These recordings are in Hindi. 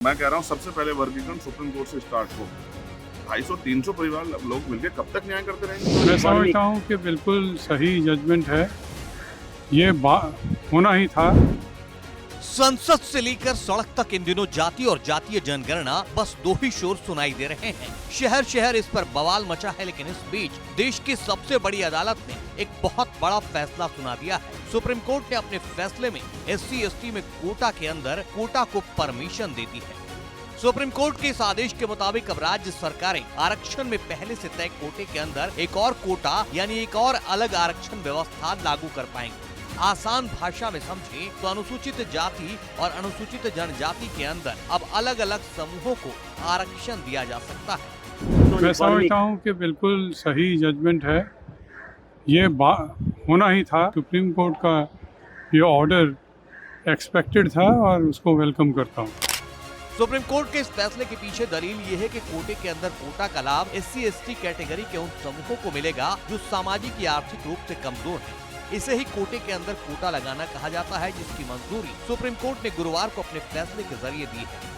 मैं कह रहा हूँ सबसे पहले वर्गीकरण सुप्रीम कोर्ट से स्टार्ट हो। 250-300 परिवार लोग मिलकर कब तक न्याय करते रहेंगे? मैं समझता हूँ कि बिल्कुल सही जजमेंट है। ये होना ही था। संसद से लेकर सड़क तक इन दिनों जाति और जातीय जनगणना बस दो ही शोर सुनाई दे रहे हैं। शहर शहर इस पर बवाल मचा है, लेकिन इस बीच देश की सबसे बड़ी अदालत ने एक बहुत बड़ा फैसला सुना दिया है। सुप्रीम कोर्ट ने अपने फैसले में SC/ST में कोटा के अंदर कोटा को परमिशन दे दी है। सुप्रीम कोर्ट के इस आदेश के मुताबिक अब राज्य सरकारें आरक्षण में पहले से तय कोटे के अंदर एक और कोटा यानी एक और अलग आरक्षण व्यवस्था लागू कर पाएंगे। आसान भाषा में समझें तो अनुसूचित जाति और अनुसूचित जनजाति के अंदर अब अलग अलग समूहों को आरक्षण दिया जा सकता है। मैं समझता हूँ कि बिल्कुल सही जजमेंट है। ये होना ही था। सुप्रीम कोर्ट का ये ऑर्डर एक्सपेक्टेड था और उसको वेलकम करता हूँ। सुप्रीम कोर्ट के इस फैसले के पीछे दलील ये है कि कोटे के अंदर कोटा का लाभ SC/ST कैटेगरी के उन समूहों को मिलेगा जो सामाजिक या आर्थिक रूप से कमजोर हैं। इसे ही कोटे के अंदर कोटा लगाना कहा जाता है, जिसकी मंजूरी सुप्रीम कोर्ट ने गुरुवार को अपने फैसले के जरिए दी है।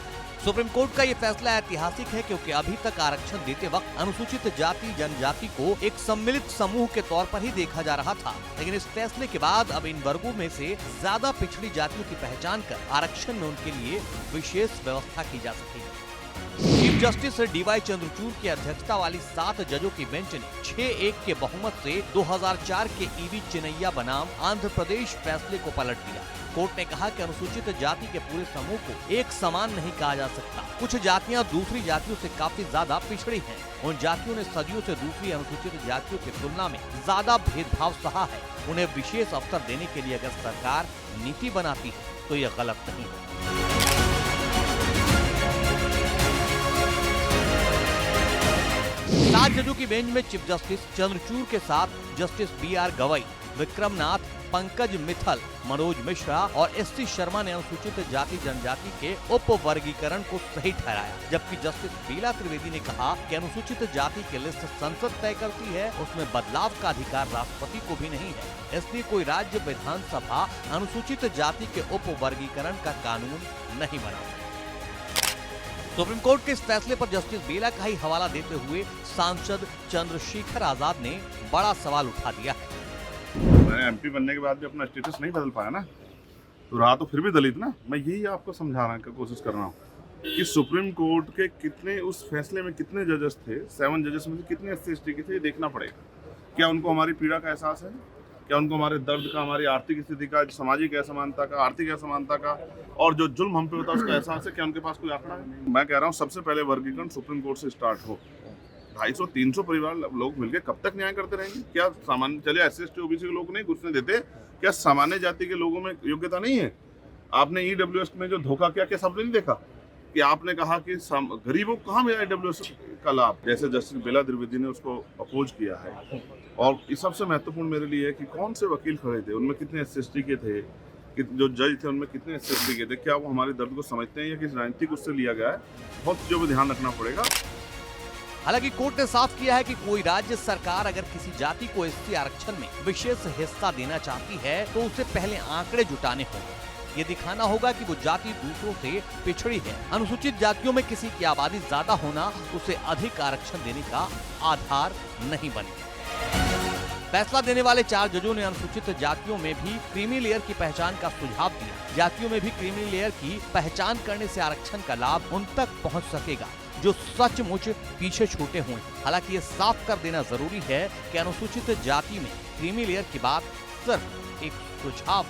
सुप्रीम कोर्ट का ये फैसला ऐतिहासिक है क्योंकि अभी तक आरक्षण देते वक्त अनुसूचित जाति जनजाति को एक सम्मिलित समूह के तौर पर ही देखा जा रहा था, लेकिन इस फैसले के बाद अब इन वर्गों में से ज्यादा पिछड़ी जातियों की पहचान कर आरक्षण में उनके लिए विशेष व्यवस्था की जा सकेगी। चीफ जस्टिस DY चंद्रचूड़ की अध्यक्षता वाली 7 जजों की बेंच ने 6-1 के बहुमत से 2004 के EV चिनैया बनाम आंध्र प्रदेश फैसले को पलट दिया। कोर्ट ने कहा कि अनुसूचित जाति के पूरे समूह को एक समान नहीं कहा जा सकता। कुछ जातियां दूसरी जातियों से काफी ज्यादा पिछड़ी हैं। उन जातियों ने सदियों से दूसरी अनुसूचित जातियों की तुलना में ज्यादा भेदभाव सहा है। उन्हें विशेष अवसर देने के लिए अगर सरकार नीति बनाती है तो यह गलत नहीं है। 7 जजों की बेंच में चीफ जस्टिस चंद्रचूड़ के साथ जस्टिस BR गवई, विक्रम नाथ, पंकज मित्तल, मनोज मिश्रा और SC शर्मा ने अनुसूचित जाति जनजाति के उप वर्गीकरण को सही ठहराया, जबकि जस्टिस बीला त्रिवेदी ने कहा कि अनुसूचित जाति की लिस्ट संसद तय करती है, उसमें बदलाव का अधिकार राष्ट्रपति को भी नहीं है, इसलिए कोई राज्य विधानसभा अनुसूचित जाति के उप वर्गीकरण का कानून नहीं बना। सुप्रीम कोर्ट के इस फैसले पर जस्टिस बेला का ही हवाला देते हुए सांसद चंद्रशेखर आजाद ने बड़ा सवाल उठा दिया है। मैं MP बनने के बाद भी अपना स्टेटस नहीं बदल पाया ना, तो रहा तो फिर भी दलित ना। मैं यही आपको समझाने की कोशिश कर रहा हूँ कि सुप्रीम कोर्ट के कितने उस फैसले में कितने जजेस थे, 7 जजेस में से कितने SC/ST के थे, ये देखना पड़ेगा। क्या उनको हमारी पीड़ा का एहसास है? क्या उनको हमारे दर्द का, हमारी आर्थिक स्थिति का, सामाजिक असमानता का, आर्थिक असमानता का और जो जुल्म हम पे होता है उसका एहसास है? क्या उनके पास कोई आंकड़ा है? मैं कह रहा हूँ सबसे पहले वर्गीकरण सुप्रीम कोर्ट से स्टार्ट हो। 250-300 परिवार लोग मिलकर कब तक न्याय करते रहेंगे? क्या सामान्य चले SC/ST OBC के लोग नहीं घुसने देते? क्या सामान्य जाति के लोगों में योग्यता नहीं है? आपने EWS में जो धोखा किया, क्या सबने नहीं देखा कि आपने कहा कि गरीबों को कहाँ मिला EWS का लाभ? जैसे जस्टिस बेला त्रिवेदी ने उसको अपोज किया है। और इस सबसे महत्वपूर्ण मेरे लिए है कि कौन से वकील खड़े थे, उनमें कितने SC/ST के थे, कि जो जज थे उनमें कितने SC/ST के थे, क्या वो हमारे दर्द को समझते हैं या किस राजनीतिक उससे लिया गया है? बहुत चीजों पर ध्यान रखना पड़ेगा। हालांकि कोर्ट ने साफ किया है कि कोई राज्य सरकार अगर किसी जाति को SC आरक्षण में विशेष हिस्सा देना चाहती है तो उसे पहले आंकड़े जुटाने होंगे। ये दिखाना होगा कि वो जाति दूसरों से पिछड़ी है। अनुसूचित जातियों में किसी की आबादी ज्यादा होना उसे अधिक आरक्षण देने का आधार नहीं बनेगा। फैसला देने वाले 4 जजों ने अनुसूचित जातियों में भी क्रीमी लेयर की पहचान का सुझाव दिया। जातियों में भी क्रीमी लेयर की पहचान करने से आरक्षण का लाभ उन तक पहुंच सकेगा जो सचमुच पीछे छूटे हुए। हालांकि ये साफ कर देना जरूरी है कि अनुसूचित जाति में क्रीमी लेयर की बात सिर्फ एक सुझाव